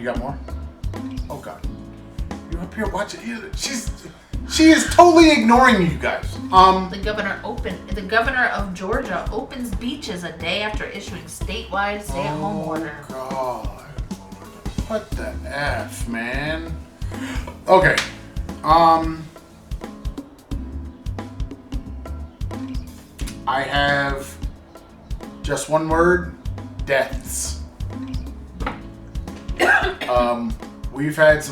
got more? Oh God. You're up here watching. She is totally ignoring you guys. The governor of Georgia opens beaches a day after issuing statewide stay-at-home order. Oh God. What the F, man? Okay. I have just one word: deaths. We've had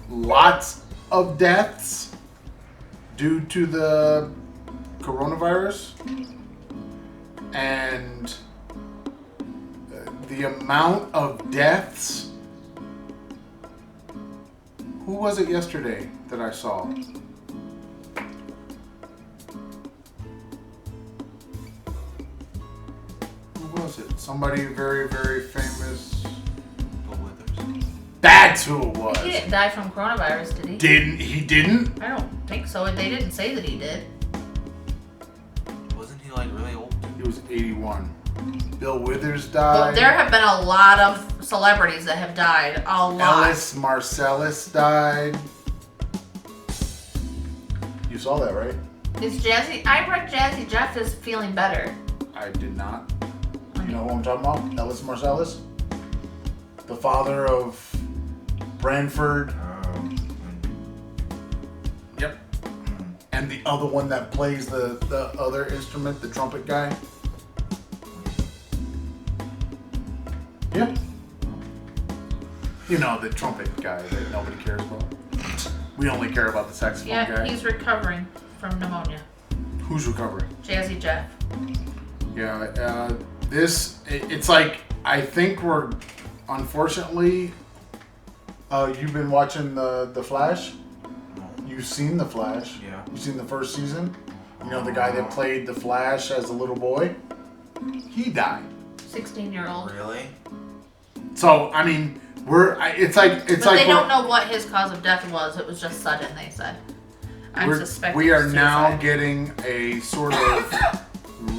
lots of deaths due to the coronavirus, and the amount of deaths. Who was it yesterday that I saw? Who was it? Somebody very, very famous. That's who it was. He didn't die from coronavirus, did he? He didn't? I don't think so. They didn't say that he did. Wasn't he like really old? He was 81. Bill Withers died. Well, there have been a lot of celebrities that have died. A lot. Ellis Marcellus died. You saw that, right? I read Jazzy Jeff is feeling better. I did not. You know who I'm talking about? Ellis Marcellus? The father of Branford. Yep. And the other one that plays the other instrument, the trumpet guy. Yeah. You know, the trumpet guy that nobody cares about. We only care about the saxophone guy. Yeah, he's recovering from pneumonia. Who's recovering? Jazzy Jeff. Yeah, it's like, I think we're, unfortunately, you've been watching the Flash? You've seen the Flash? Yeah. You've seen the first season? You know the guy that played the Flash as a little boy? He died. 16-year-old. Really? So, I mean, it's like they don't know what his cause of death was. It was just sudden, they said. I'm suspecting we are suicide. now getting a sort of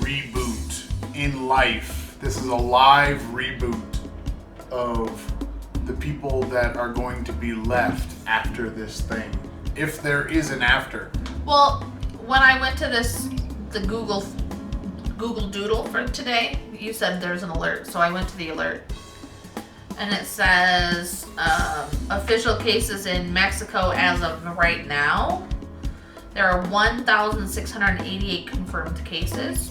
reboot in life. This is a live reboot of the people that are going to be left after this thing, if there is an after. Well, when I went to the Google Doodle for today, you said there's an alert, so I went to the alert. And it says official cases in Mexico as of right now. There are 1,688 confirmed cases.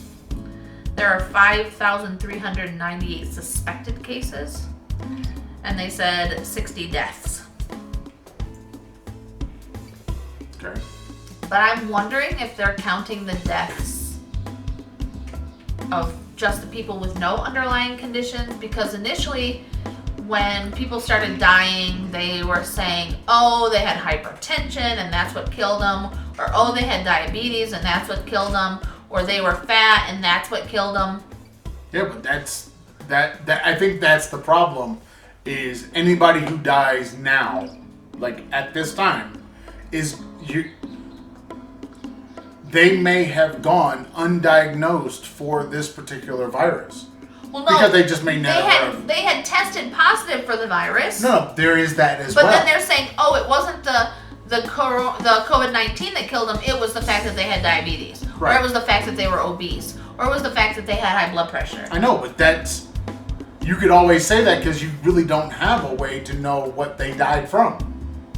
There are 5,398 suspected cases. And they said 60 deaths. Okay. But I'm wondering if they're counting the deaths of just the people with no underlying conditions, because initially when people started dying, they were saying, oh, they had hypertension and that's what killed them, or oh, they had diabetes and that's what killed them, or they were fat and that's what killed them. Yeah, but that I think that's the problem, is anybody who dies now, like at this time, they may have gone undiagnosed for this particular virus. Well, no, because they just may never have. They had tested positive for the virus. No, there is that as well. But then they're saying, oh, it wasn't the COVID-19 that killed them. It was the fact that they had diabetes, right. Or it was the fact that they were obese, or it was the fact that they had high blood pressure. I know, but you could always say that because you really don't have a way to know what they died from.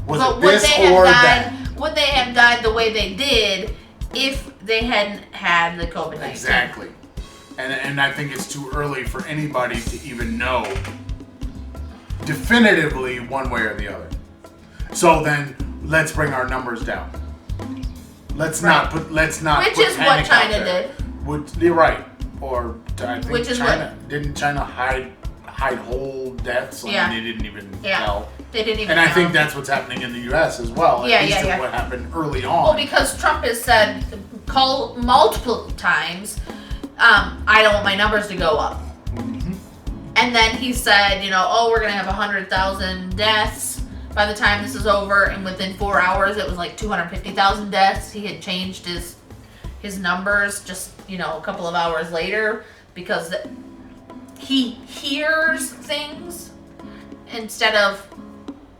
Was it this or that? Would they have died the way they did if they hadn't had the COVID-19? Exactly. And I think it's too early for anybody to even know definitively one way or the other. So then let's bring our numbers down. Let's not put Which is what China did. You're right. Or I think Which is China didn't China hide whole deaths? Yeah. They didn't even Yeah. tell. They didn't even And I know. think that's what's happening in the U.S. as well. Yeah, at least yeah. what happened early on. Well, because Trump has said multiple times, I don't want my numbers to go up. Mm-hmm. And then he said, we're going to have 100,000 deaths by the time this is over. And within 4 hours, it was like 250,000 deaths. He had changed his numbers just, a couple of hours later because he hears things. instead of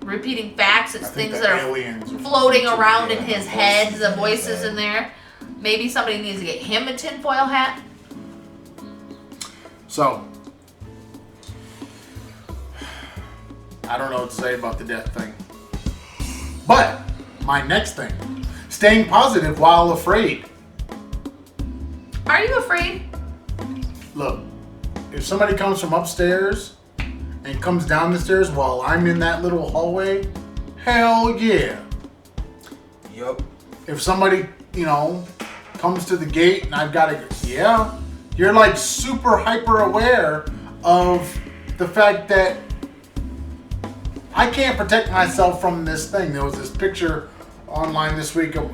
repeating facts, it's things that are aliens floating around in his head, the voices in there. Maybe somebody needs to get him a tinfoil hat. So, I don't know what to say about the death thing. But, my next thing, staying positive while afraid. Are you afraid? Look, if somebody comes from upstairs and comes down the stairs while I'm in that little hallway, hell yeah. Yup. If somebody, comes to the gate and I've got to, yeah, you're like super hyper aware of the fact that I can't protect myself from this thing. There was this picture online this week of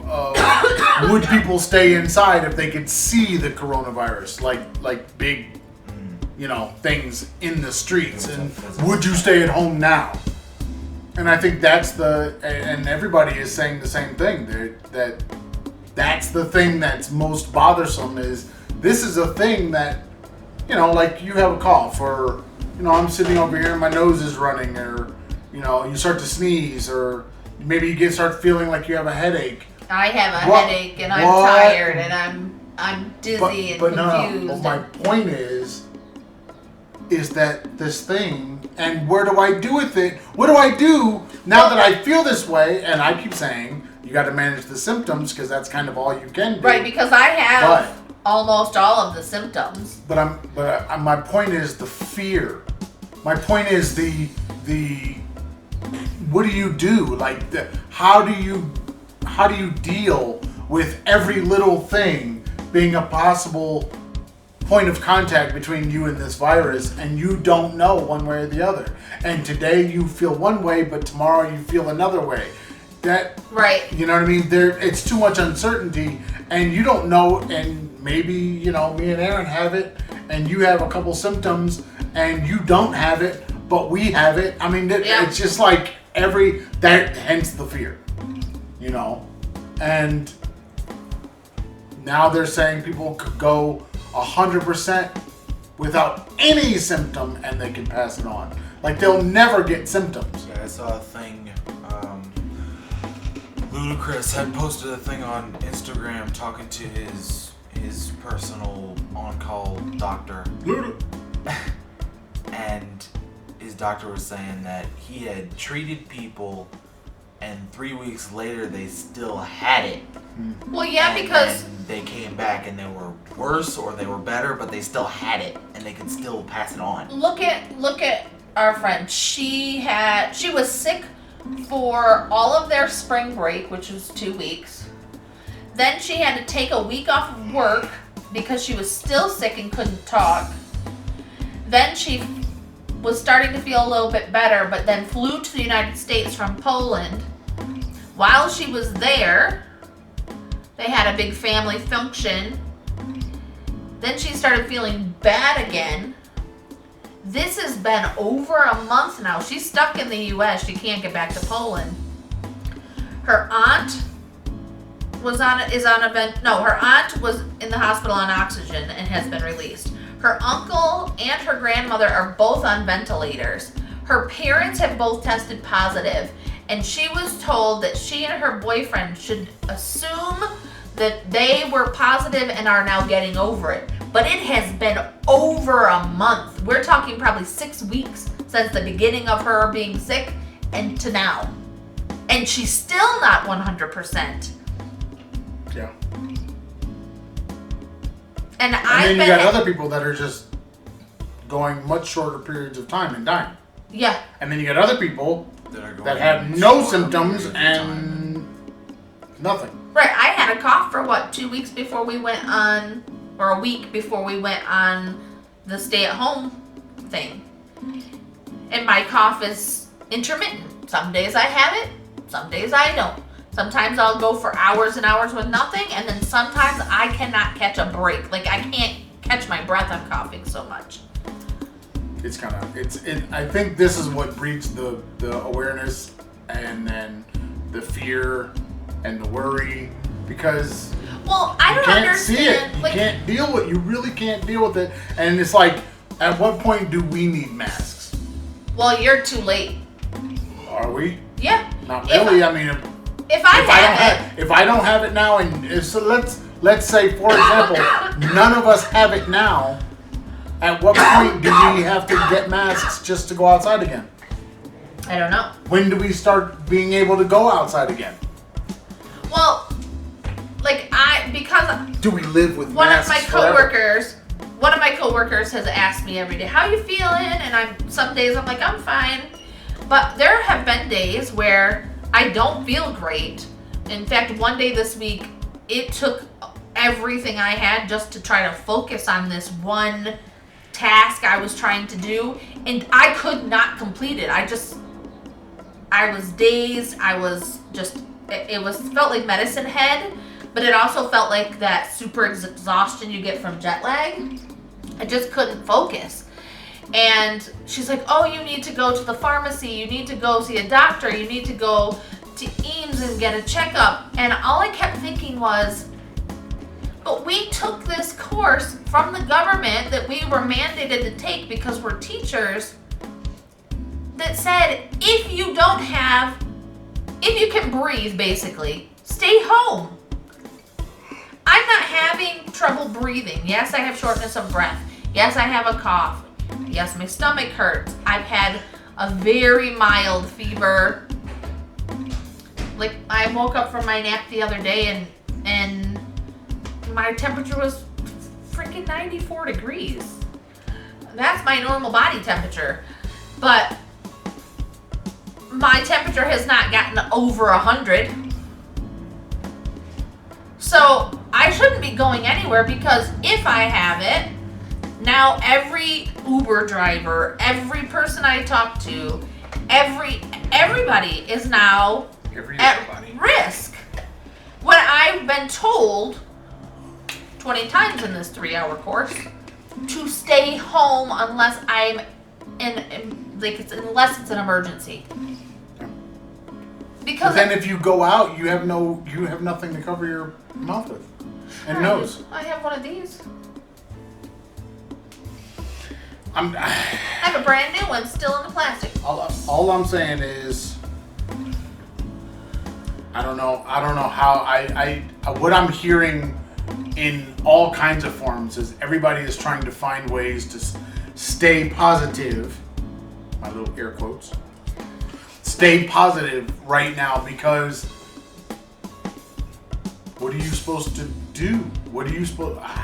would people stay inside if they could see the coronavirus, like big, things in the streets, and would you stay at home now? And I think and everybody is saying the same thing, that's the thing that's most bothersome is this is a thing that, like you have a cough or, I'm sitting over here and my nose is running or, you start to sneeze or maybe you start feeling like you have a headache. I have a headache and I'm tired and I'm dizzy and confused. No. My point is that this thing, and where do I do with it? What do I do now that I feel this way? And I keep saying you got to manage the symptoms because that's kind of all you can do. Right, because I have almost all of the symptoms. But my point is the fear. My point is the what do you do? Like how do you deal with every little thing being a possible point of contact between you and this virus, and you don't know one way or the other. And today you feel one way, but tomorrow you feel another way. Right. You know what I mean? It's too much uncertainty, and you don't know. And maybe me and Aaron have it, and you have a couple symptoms, and you don't have it, but we have it. I mean, it's just like hence the fear, And now they're saying people could go 100% without any symptom and they can pass it on. Like they'll never get symptoms. Yeah, I saw a thing. Ludacris had posted a thing on Instagram talking to his personal on-call doctor. And his doctor was saying that he had treated people and 3 weeks later they still had it. Well, yeah, because they came back and they were worse or they were better, but they still had it and they could still pass it on. Look at our friend. She was sick for all of their spring break, which was 2 weeks. Then she had to take a week off of work because she was still sick and couldn't talk. Then she was starting to feel a little bit better, but then flew to the United States from Poland. While she was there, they had a big family function. Then she started feeling bad again. This has been over a month now. She's stuck in the U.S. She can't get back to Poland. Her aunt was her aunt was in the hospital on oxygen and has been released. Her uncle and her grandmother are both on ventilators. Her parents have both tested positive, and she was told that she and her boyfriend should assume that they were positive and are now getting over it. But it has been over a month. We're talking probably 6 weeks since the beginning of her being sick and to now. And she's still not 100%. Yeah. And then you got other people that are just going much shorter periods of time and dying. Yeah. And then you got other people that have no symptoms and nothing. Right. I had a cough for 2 weeks before we went on, or a week before we went on the stay-at-home thing. And my cough is intermittent. Some days I have it, some days I don't. Sometimes I'll go for hours and hours with nothing, and then sometimes I cannot catch a break. Like I can't catch my breath. I'm coughing so much. I think this is what breeds the awareness and then the fear and the worry, because I don't understand. See it. You can't deal with it. You really can't deal with it. And it's like, at what point do we need masks? Well, you're too late. Are we? Yeah. Not really. I mean, if I don't have it now, and so let's say, for example, none of us have it now. At what point do we have to get masks just to go outside again? I don't know. When do we start being able to go outside again? Well, because do we live with one masks of my forever? One of my coworkers has asked me every day, "How you feeling?" And some days I'm like, "I'm fine," but there have been days where I don't feel great. In fact, one day this week, it took everything I had just to try to focus on this one task I was trying to do, and I could not complete it. I was dazed. Felt like medicine head, but it also felt like that super exhaustion you get from jet lag. I just couldn't focus. And she's like, "Oh, you need to go to the pharmacy. You need to go see a doctor. You need to go to Eames and get a checkup." And all I kept thinking was, but we took this course from the government that we were mandated to take because we're teachers that said, if you can breathe, basically, stay home. I'm not having trouble breathing. Yes, I have shortness of breath. Yes, I have a cough. Yes, my stomach hurts. I've had a very mild fever. Like, I woke up from my nap the other day and my temperature was freaking 94 degrees. That's my normal body temperature. But my temperature has not gotten over 100. So I shouldn't be going anywhere, because if I have it, now every Uber driver, every person I talk to, everybody is now at risk. When I've been told 20 times in this 3-hour course to stay home unless unless it's an emergency. Because then if you go out, you have nothing to cover your mouth with and nose. I have one of these. I have a brand new one, still in the plastic. All I'm saying is, I don't know how what I'm hearing in all kinds of forums is everybody is trying to find ways to stay positive. My little air quotes. Stay positive right now, because what are you supposed to do?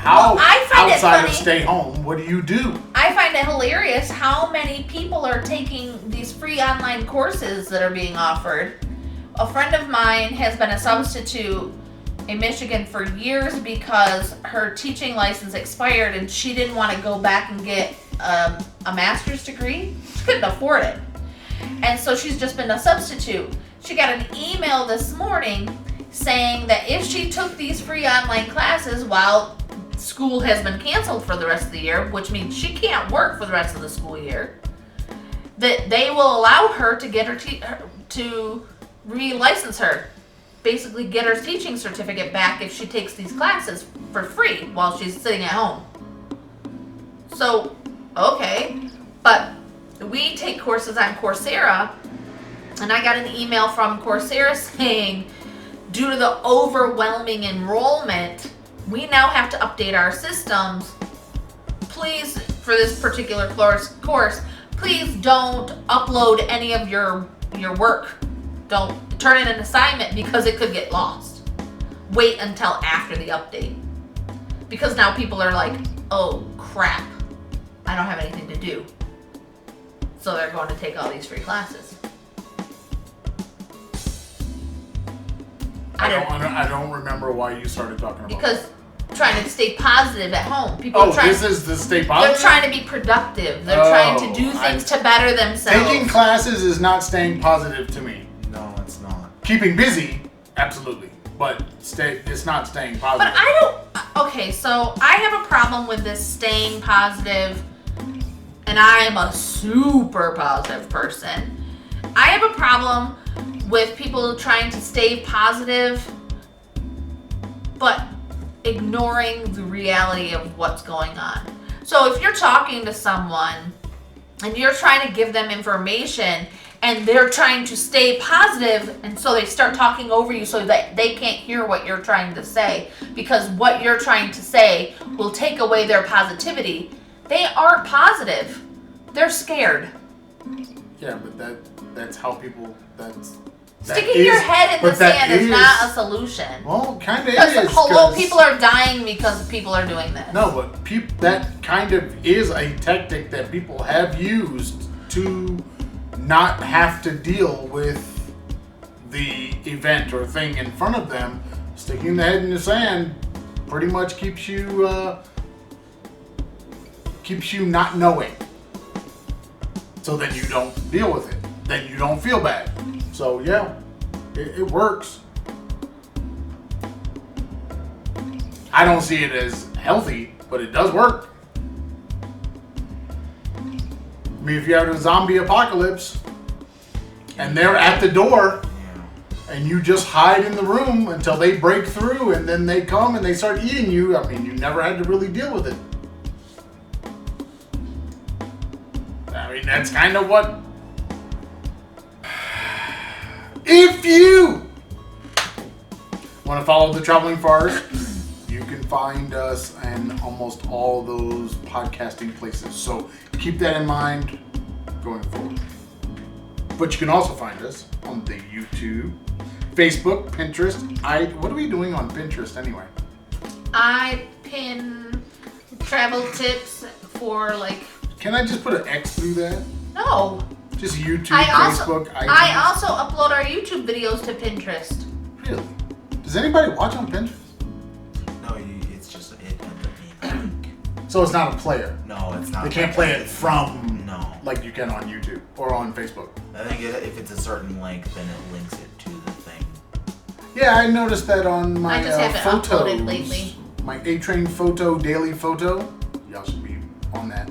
Outside of stay home, what do you do? I find it hilarious how many people are taking these free online courses that are being offered. A friend of mine has been a substitute in Michigan for years because her teaching license expired and she didn't want to go back and get a master's degree. She couldn't afford it. And so she's just been a substitute. She got an email this morning saying that if she took these free online classes while school has been canceled for the rest of the year, which means she can't work for the rest of the school year, that they will allow her to get her to relicense her. Basically get her teaching certificate back if she takes these classes for free while she's sitting at home. So, okay, but we take courses on Coursera, and I got an email from Coursera saying, due to the overwhelming enrollment, we now have to update our systems. Please, for this particular course, please don't upload any of your work. Don't turn in an assignment because it could get lost. Wait until after the update. Because now people are like, oh crap, I don't have anything to do. So they're going to take all these free classes. I don't remember why you started talking about because trying to stay positive at home. People are trying, this is the stay positive? They're trying to be productive. They're trying to do things to better themselves. Taking classes is not staying positive to me. No, it's not. Keeping busy, absolutely. But it's not staying positive. But okay, so I have a problem with this staying positive, and I am a super positive person. I have a problem with people trying to stay positive, but ignoring the reality of what's going on. So if you're talking to someone and you're trying to give them information, and they're trying to stay positive, and so they start talking over you so that they can't hear what you're trying to say, because what you're trying to say will take away their positivity. They aren't positive. They're scared. Yeah, but that's how people. Sticking your head in the sand is not a solution. Well, kind of is. Hello, people are dying because people are doing this. No, but that kind of is a tactic that people have used to not have to deal with the event or thing in front of them. Sticking the head in the sand pretty much keeps you not knowing. So then you don't deal with it. Then you don't feel bad. So yeah, it works. I don't see it as healthy, but it does work. I mean, if you have a zombie apocalypse and they're at the door and you just hide in the room until they break through and then they come and they start eating you, I mean, you never had to really deal with it. I mean, that's kind of what... If you want to follow the Traveling Farrs, you can find us in almost all those podcasting places. So keep that in mind going forward. But you can also find us on the YouTube, Facebook, Pinterest. What are we doing on Pinterest anyway? I pin travel tips for like... Can I just put an X through that? No. Just YouTube, Facebook, iTunes. I also upload our YouTube videos to Pinterest. Really? Does anybody watch on Pinterest? No, it's just it ends up being. So it's not a player. No, it's not. They can't play it from no, like you can on YouTube or on Facebook. I think if it's a certain link, then it links it to the thing. Yeah, I noticed that on my I just haven't photos. uploaded lately. My A-Train photo, daily photo. Y'all should be on that.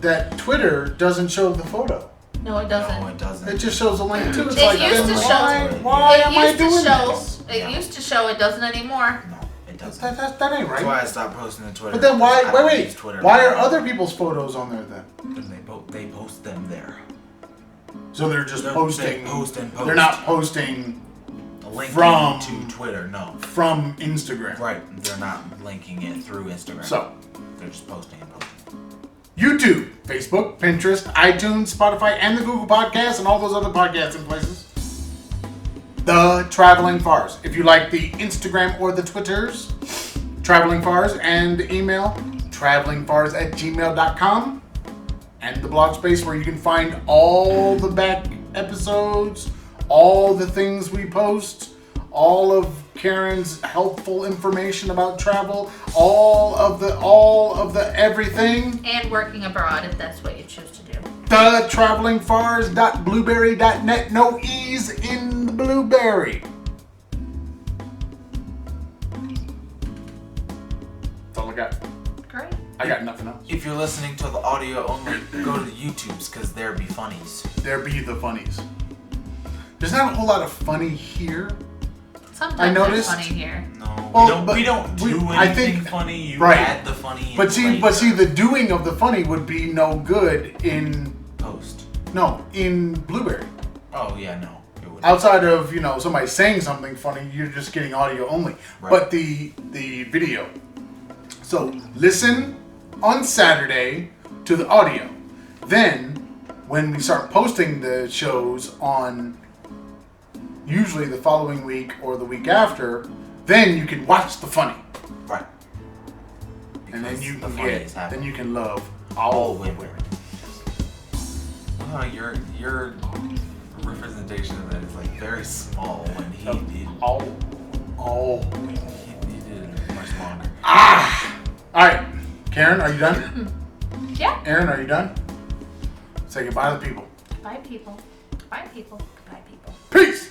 That Twitter doesn't show the photo. No, it doesn't. No, it doesn't. It just shows a link to it. It's It like, used to show. why am I doing this? It used to show. It doesn't anymore. No, it doesn't. That ain't right. That's why I stopped posting to Twitter. But then why? I don't Wait. use Twitter Why are anymore. other people's photos on there then? Then they post them there. So they're just posting. They post and post. They're not posting a link from to Twitter. No. From Instagram. Right. They're not linking it through Instagram. So they're just posting and posting. YouTube, Facebook, Pinterest, iTunes, Spotify, and the Google Podcasts, and all those other podcasting places. The Traveling Farrs. If you like the Instagram or the Twitters, Traveling Farrs, and email travelingfars@gmail.com, and the blog space where you can find all the back episodes, all the things we post, all of Karen's helpful information about travel, all of the everything. And working abroad, if that's what you choose to do. The travelingfars.blueberry.net. No E's in the blueberry. That's all I got. Great. I got nothing else. If you're listening to the audio only, go to the YouTubes because there be funnies. There be the funnies. There's not a whole lot of funny here. Sometimes I noticed- it's funny here. No, Well, we don't do anything I think- funny. You right. add the funny. But in see, later. the doing of the funny would be no good in Blueberry. Oh yeah, no. It wouldn't. Outside of, somebody saying something funny, you're just getting audio only. Right. But the video. So listen on Saturday to the audio. Then when we start posting the shows on usually the following week or the week after, then you can watch the funny. Right. And then you the can funny get, is happening. then you can love all women. women. Oh, your representation of that is like very small when he did. All. He did it much longer. All right, Karen, are you done? Yeah. Aaron, are you done? Say goodbye to the people. Bye, people. Bye, people. Bye, people. Peace.